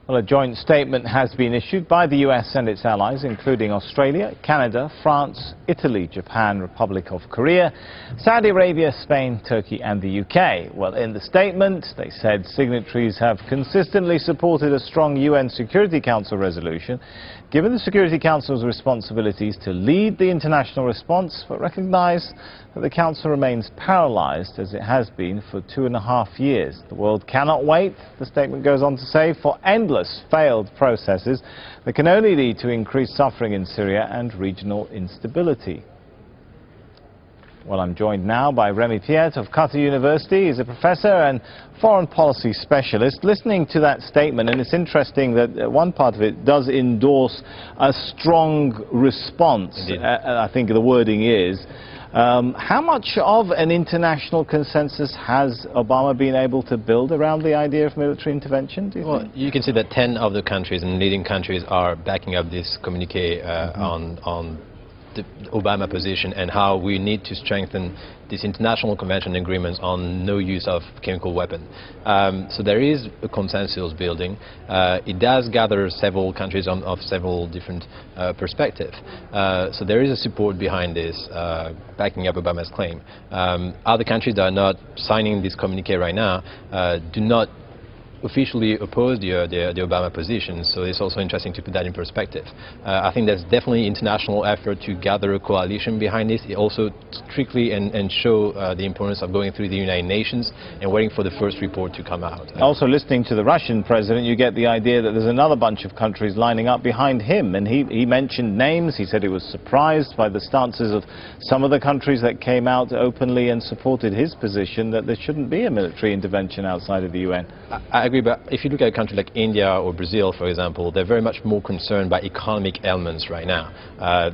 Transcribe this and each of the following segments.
Well, a joint statement has been issued by the US and its allies, including Australia, Canada, France, Italy, Japan, Republic of Korea, Saudi Arabia, Spain, Turkey and the UK. Well, in the statement, they said signatories have consistently supported a strong UN Security Council resolution, given the Security Council's responsibilities to lead the international response, but recognize that the Council remains paralyzed, as it has been for 2.5 years. The world cannot wait, the statement goes on to say, for endless failed processes that can only lead to increased suffering in Syria and regional instability. Well, I'm joined now by Remy Piet of Qatar University. He's a professor and foreign policy specialist. Listening to that statement, and it's interesting that one part of it does endorse a strong response. I think the wording is. How much of an international consensus has Obama been able to build around the idea of military intervention, do you think? You can see that 10 of the countries and leading countries are backing up this communique on the Obama position and how we need to strengthen this international convention agreements on no use of chemical weapon. So there is a consensus building. It does gather several countries of several different perspectives. So there is a support behind this, backing up Obama's claim. Other countries that are not signing this communique right now do not officially oppose the Obama position, so it's also interesting to put that in perspective. I think there's definitely international effort to gather a coalition behind this. It also strictly and show the importance of going through the United Nations and waiting for the first report to come out. Also, listening to the Russian president, you get the idea that there's another bunch of countries lining up behind him, and he mentioned names. He said he was surprised by the stances of some of the countries that came out openly and supported his position that there shouldn't be a military intervention outside of the UN. I agree, but if you look at a country like India or Brazil, for example, they're very much more concerned by economic elements right now.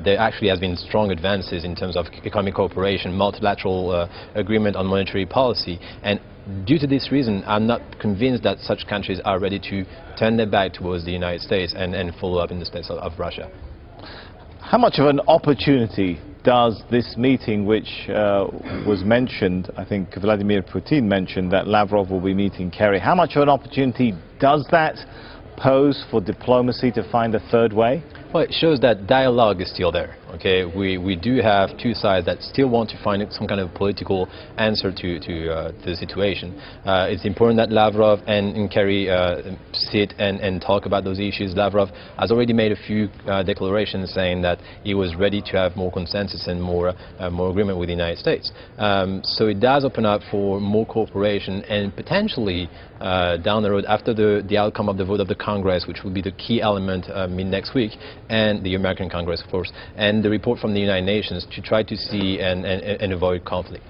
There actually has been strong advances in terms of economic cooperation, multilateral agreement on monetary policy, and due to this reason, I'm not convinced that such countries are ready to turn their back towards the United States and follow up in the steps of Russia. How much of an opportunity does this meeting, which was mentioned, I think Vladimir Putin mentioned that Lavrov will be meeting Kerry, how much of an opportunity does that pose for diplomacy to find a third way? Well, it shows that dialogue is still there. Okay, we do have two sides that still want to find some kind of political answer to the situation. It's important that Lavrov and Kerry sit and talk about those issues. Lavrov has already made a few declarations saying that he was ready to have more consensus and more agreement with the United States. So it does open up for more cooperation and potentially down the road, after the outcome of the vote of the Congress, which will be the key element mid-next week, and the American Congress, of course, and the report from the United Nations to try to see and avoid conflict.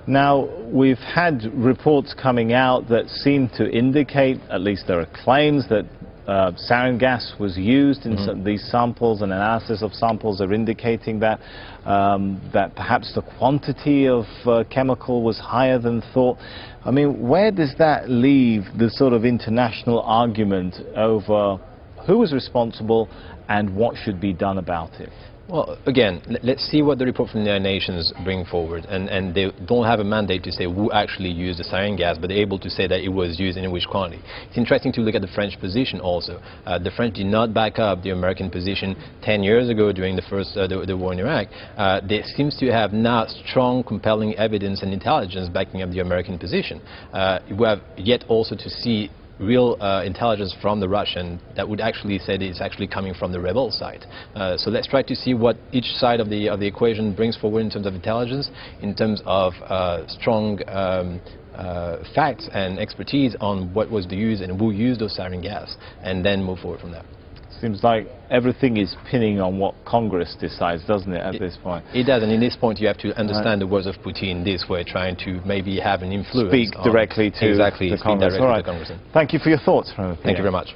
Now, we've had reports coming out that seem to indicate, at least there are claims, that sarin gas was used in some, these samples, and analysis of samples are indicating that that perhaps the quantity of chemical was higher than thought. I mean, where does that leave the sort of international argument over who was responsible and what should be done about it? Well, again, let's see what the report from the United Nations bring forward, and they don't have a mandate to say who actually used the sarin gas, but they're able to say that it was used and in which quantity. It's interesting to look at the French position also. The French did not back up the American position 10 years ago during the war in Iraq. There seems to have now strong, compelling evidence and intelligence backing up the American position. We have yet also to see real intelligence from the Russian that would actually say that it's actually coming from the rebel side. So let's try to see what each side of the equation brings forward in terms of intelligence, in terms of strong facts and expertise on what was the use and who used those sarin gas, and then move forward from there. Seems like everything is pinning on what Congress decides, doesn't it, at this point? It does, and in this point you have to understand the words of Putin this way, trying to maybe have an influence. Speak directly to the Congress. All right. Thank you for your thoughts. Thank you very much.